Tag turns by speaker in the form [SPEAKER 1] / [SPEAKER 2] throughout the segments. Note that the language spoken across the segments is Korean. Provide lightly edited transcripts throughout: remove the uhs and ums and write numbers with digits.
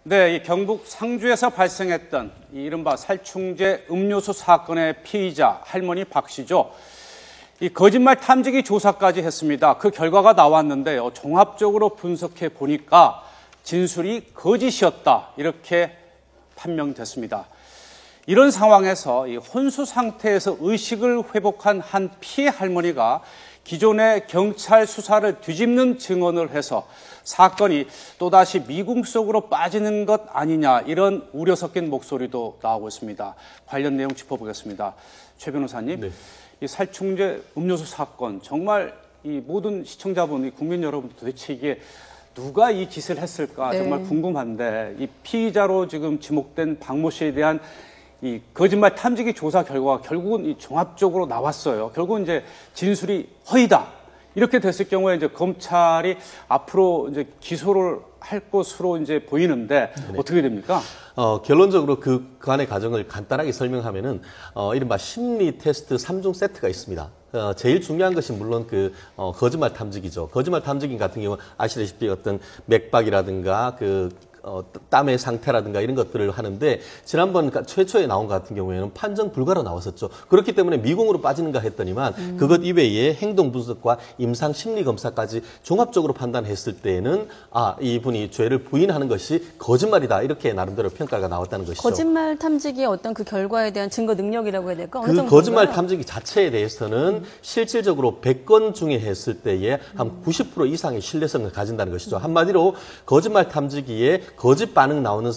[SPEAKER 1] 네, 이 경북 상주에서 발생했던 이 이른바 살충제 음료수 사건의 피의자 할머니 박 씨죠. 이 거짓말 탐지기 조사까지 했습니다. 그 결과가 나왔는데요. 종합적으로 분석해 보니까 진술이 거짓이었다 이렇게 판명됐습니다. 이런 상황에서 이 혼수 상태에서 의식을 회복한 한 피해 할머니가 기존의 경찰 수사를 뒤집는 증언을 해서 사건이 또다시 미궁 속으로 빠지는 것 아니냐 이런 우려 섞인 목소리도 나오고 있습니다. 관련 내용 짚어보겠습니다. 최 변호사님, 네. 이 살충제 음료수 사건 정말 이 모든 시청자분, 국민 여러분 도대체 이게 누가 이 짓을 했을까 정말 궁금한데 이 피의자로 지금 지목된 박모 씨에 대한 이 거짓말 탐지기 조사 결과가 결국은 이 종합적으로 나왔어요. 결국은 이제 진술이 허위다. 이렇게 됐을 경우에 이제 검찰이 앞으로 이제 기소를 할 것으로 이제 보이는데 어떻게 됩니까?
[SPEAKER 2] 결론적으로 그 안의 과정을 간단하게 설명하면은 이른바 심리 테스트 3중 세트가 있습니다. 제일 중요한 것이 물론 거짓말 탐지기죠. 거짓말 탐지기 같은 경우 아시다시피 어떤 맥박이라든가 땀의 상태라든가 이런 것들을 하는데 지난번 최초에 나온 것 같은 경우에는 판정 불가로 나왔었죠. 그렇기 때문에 미궁으로 빠지는가 했더니만 그것 이외에 행동 분석과 임상 심리 검사까지 종합적으로 판단했을 때에는 이분이 죄를 부인하는 것이 거짓말이다 이렇게 나름대로 평가가 나왔다는 것이죠.
[SPEAKER 3] 거짓말 탐지기의 어떤 그 결과에 대한 증거 능력이라고 해야 될까?
[SPEAKER 2] 그 거짓말 탐지기 자체에 대해서는 실질적으로 100건 중에 했을 때에 한 90% 이상의 신뢰성을 가진다는 것이죠. 한마디로 거짓말 탐지기에 거짓 반응 나오는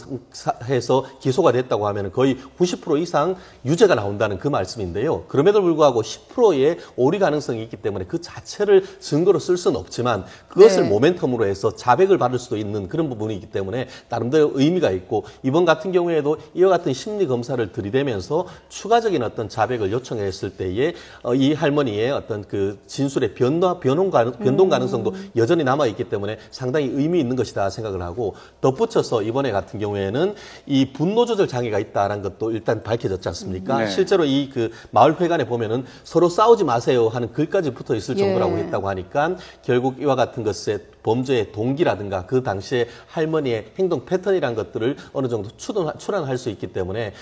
[SPEAKER 2] 해서 기소가 됐다고 하면 거의 90% 이상 유죄가 나온다는 그 말씀인데요. 그럼에도 불구하고 10%의 오리 가능성이 있기 때문에 그 자체를 증거로 쓸 수는 없지만 그것을 모멘텀으로 해서 자백을 받을 수도 있는 그런 부분이 있기 때문에 나름대로 의미가 있고 이번 같은 경우에도 이와 같은 심리 검사를 들이대면서 추가적인 어떤 자백을 요청했을 때에 이 할머니의 어떤 그 진술의 변동 가능성도 여전히 남아 있기 때문에 상당히 의미 있는 것이다 생각을 하고 덧붙여서 이번에 같은 경우에는 이 분노 조절 장애가 있다라는 것도 일단 밝혀졌지 않습니까? 실제로 이 마을 회관에 보면은 서로 싸우지 마세요 하는 글까지 붙어 있을 정도라고 했다고 하니까 결국 이와 같은 것에 범죄의 동기라든가 그 당시에 할머니의 행동 패턴이라는 것들을 어느 정도 추론할 수 있기 때문에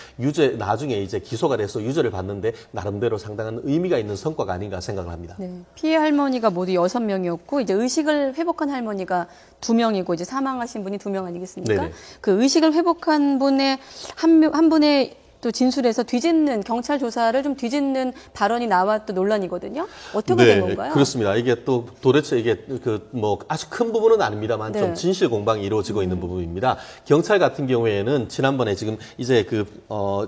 [SPEAKER 2] 나중에 이제 기소가 돼서 유죄를 받는데 나름대로 상당한 의미가 있는 성과가 아닌가 생각을 합니다.
[SPEAKER 3] 네. 피해 할머니가 모두 6명이었고 이제 의식을 회복한 할머니가 2명이고 이제 사망하신 분이 2명 아니겠습니까? 네네. 그 의식을 회복한 분의 한 분의 또 진술에서 경찰 조사를 좀 뒤집는 발언이 나왔던 논란이거든요. 어떻게 된 건가요?
[SPEAKER 2] 그렇습니다. 이게 또 도대체 이게 아주 큰 부분은 아닙니다만 좀 진실 공방이 이루어지고 있는 부분입니다. 경찰 같은 경우에는 지난번에 지금 이제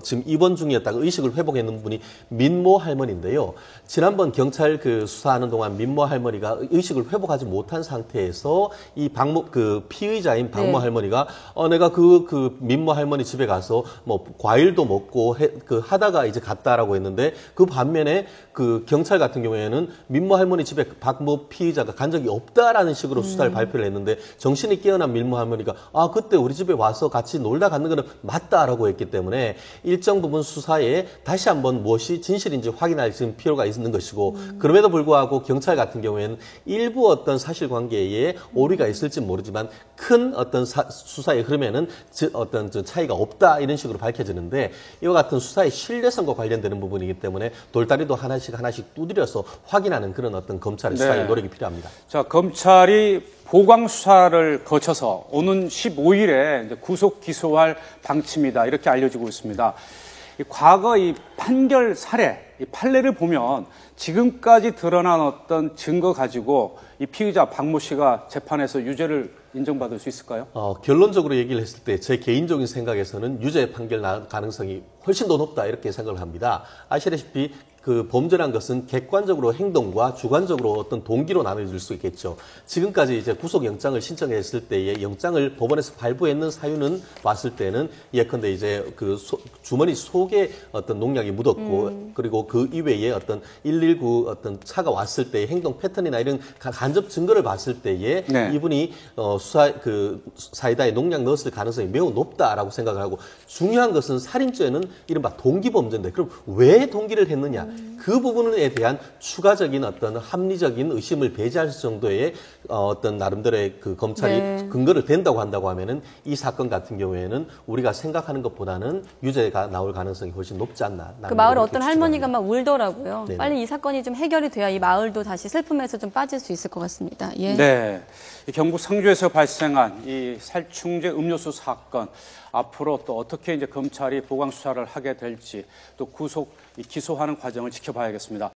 [SPEAKER 2] 지금 입원 중이었다가 의식을 회복했는 분이 민모 할머니인데요. 지난번 경찰 수사하는 동안 민모 할머니가 의식을 회복하지 못한 상태에서 이 피의자인 박모 할머니가 내가 민모 할머니 집에 가서 과일도 먹고 하다가 이제 갔다라고 했는데 그 반면에 경찰 같은 경우에는 민모 할머니 집에 박모 피의자가 간 적이 없다라는 식으로 수사를 발표를 했는데 정신이 깨어난 민모 할머니가 그때 우리 집에 와서 같이 놀다 갔는 거는 맞다라고 했기 때문에 일정 부분 수사에 다시 한번 무엇이 진실인지 확인할 필요가 있는 것이고 그럼에도 불구하고 경찰 같은 경우에는 일부 어떤 사실관계에 오류가 있을지 모르지만 큰 어떤 수사의 흐름에는 어떤 차이가 없다 이런 식으로 밝혀지는데 이와 같은 수사의 신뢰성과 관련되는 부분이기 때문에 돌다리도 하나씩 두드려서 확인하는 그런 어떤 검찰의 수사의 노력이 필요합니다.
[SPEAKER 1] 자, 검찰이 보강 수사를 거쳐서 오는 15일에 이제 구속 기소할 방침이다 이렇게 알려지고 있습니다. 과거 이 판결 이 판례를 보면 지금까지 드러난 어떤 증거 가지고 이 피의자 박모 씨가 재판에서 유죄를 인정받을 수 있을까요?
[SPEAKER 2] 결론적으로 얘기를 했을 때 제 개인적인 생각에서는 유죄 판결 가능성이 훨씬 더 높다 이렇게 생각을 합니다. 아시다시피 범죄란 것은 객관적으로 행동과 주관적으로 어떤 동기로 나눠질 수 있겠죠. 지금까지 이제 구속영장을 신청했을 때에 영장을 법원에서 발부했는 사유는 봤을 때는 예컨대 이제 주머니 속에 어떤 농약이 묻었고 그리고 그 이외에 어떤 119 어떤 차가 왔을 때의 행동 패턴이나 이런 간접 증거를 봤을 때에 이분이 사이다에 농약 넣었을 가능성이 매우 높다라고 생각을 하고 중요한 것은 살인죄는 이른바 동기범죄인데 그럼 왜 동기를 했느냐? 그 부분에 대한 추가적인 어떤 합리적인 의심을 배제할 정도의 어떤 나름대로의 그 검찰이
[SPEAKER 3] 네.
[SPEAKER 2] 근거를 댄다고 한다고 하면은 이 사건 같은 경우에는 우리가 생각하는 것보다는 유죄가 나올 가능성이 훨씬 높지 않나.
[SPEAKER 3] 그 마을에
[SPEAKER 2] 그렇게
[SPEAKER 3] 어떤 할머니가
[SPEAKER 2] 추측합니다.
[SPEAKER 3] 막 울더라고요.
[SPEAKER 2] 네네.
[SPEAKER 3] 빨리 이 사건이 좀 해결이 돼야 이 마을도 다시 슬픔에서 좀 빠질 수 있을 것 같습니다. 예.
[SPEAKER 1] 네. 이 경북 상주에서 발생한 이 살충제 음료수 사건 앞으로 또 어떻게 이제 검찰이 보강 수사를 하게 될지 또 구속 기소하는 과정을 지켜봐야겠습니다.